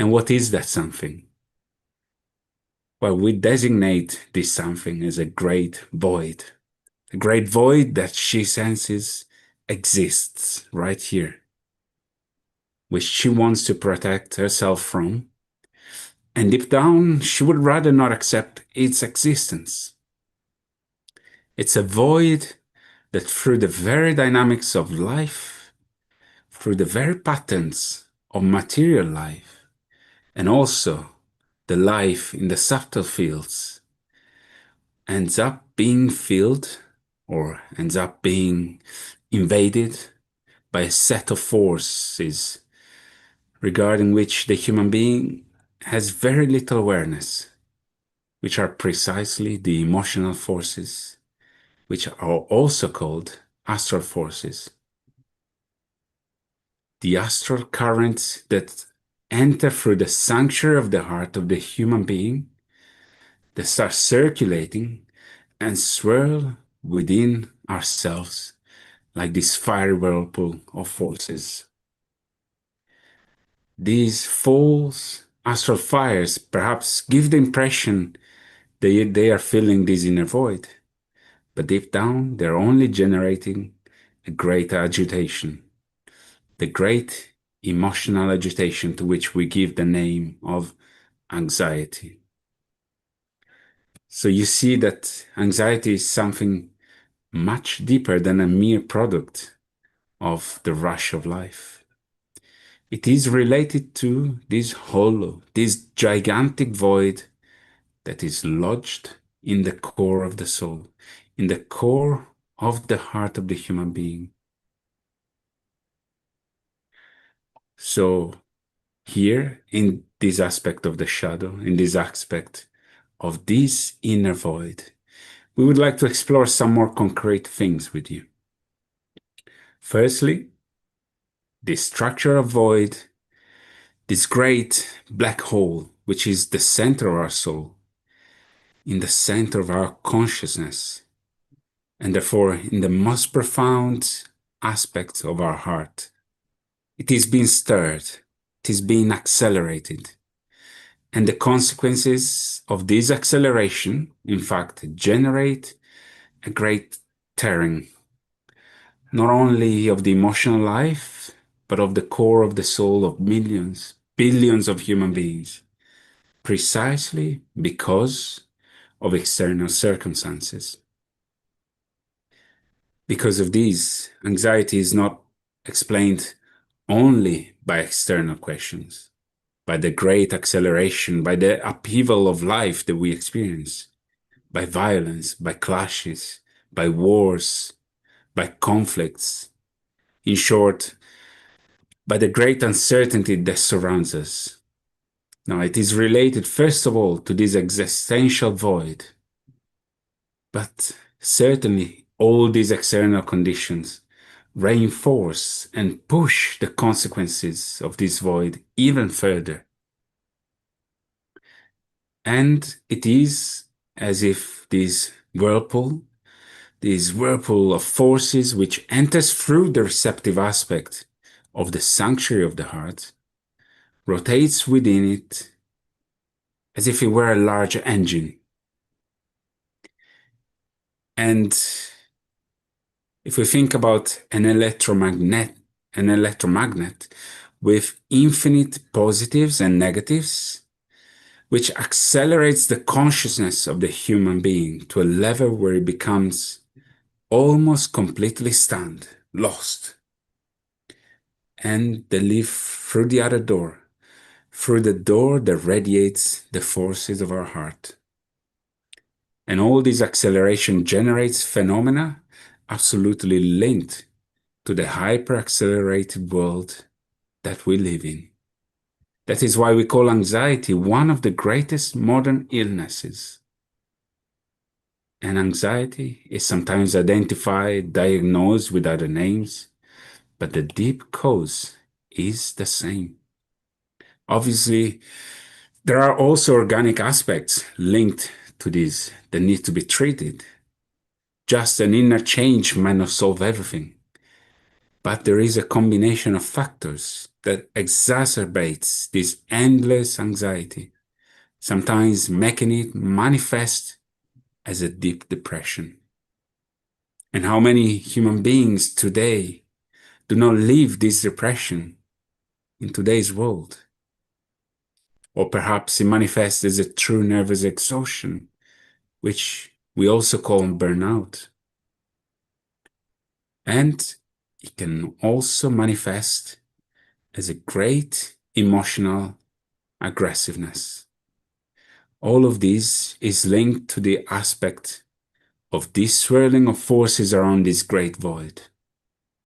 And what is that something? Well, we designate this something as a great void. A great void that she senses exists right here, which she wants to protect herself from. And deep down, she would rather not accept its existence. It's a void that through the very dynamics of life, through the very patterns of material life, and also the life in the subtle fields, ends up being filled or ends up being invaded by a set of forces regarding which the human being has very little awareness, which are precisely the emotional forces, which are also called astral forces. The astral currents that enter through the sanctuary of the heart of the human being, that start circulating and swirl within ourselves like this fiery whirlpool of forces. These false astral fires perhaps give the impression they are filling this inner void, but deep down they're only generating a great agitation, the great emotional agitation to which we give the name of anxiety. So you see that anxiety is something much deeper than a mere product of the rush of life. It is related to this hollow, this gigantic void that is lodged in the core of the soul, in the core of the heart of the human being. So here, in this aspect of the shadow, in this aspect of this inner void, we would like to explore some more concrete things with you. Firstly, the structure of void, this great black hole, which is the center of our soul, in the center of our consciousness, and therefore in the most profound aspects of our heart. It is being stirred, it is being accelerated, and the consequences of this acceleration, in fact, generate a great tearing, not only of the emotional life, but of the core of the soul of millions, billions of human beings, precisely because of external circumstances. Because of these, anxiety is not explained only by external questions, by the great acceleration, by the upheaval of life that we experience, by violence, by clashes, by wars, by conflicts. In short, by the great uncertainty that surrounds us. Now, it is related, first of all, to this existential void. But certainly, all these external conditions reinforce and push the consequences of this void even further. And it is as if this whirlpool of forces which enters through the receptive aspect of the sanctuary of the heart, rotates within it as if it were a large engine. And if we think about an electromagnet with infinite positives and negatives, which accelerates the consciousness of the human being to a level where it becomes almost completely stunned, lost, and they leave through the other door, through the door that radiates the forces of our heart. And all this acceleration generates phenomena absolutely linked to the hyper-accelerated world that we live in. That is why we call anxiety one of the greatest modern illnesses. And anxiety is sometimes identified, diagnosed with other names, but the deep cause is the same. Obviously, there are also organic aspects linked to this that need to be treated. Just an inner change might not solve everything, but there is a combination of factors that exacerbates this endless anxiety, sometimes making it manifest as a deep depression. And how many human beings today do not live this depression in today's world? Or perhaps it manifests as a true nervous exhaustion, which we also call burnout. And it can also manifest as a great emotional aggressiveness. All of this is linked to the aspect of this swirling of forces around this great void.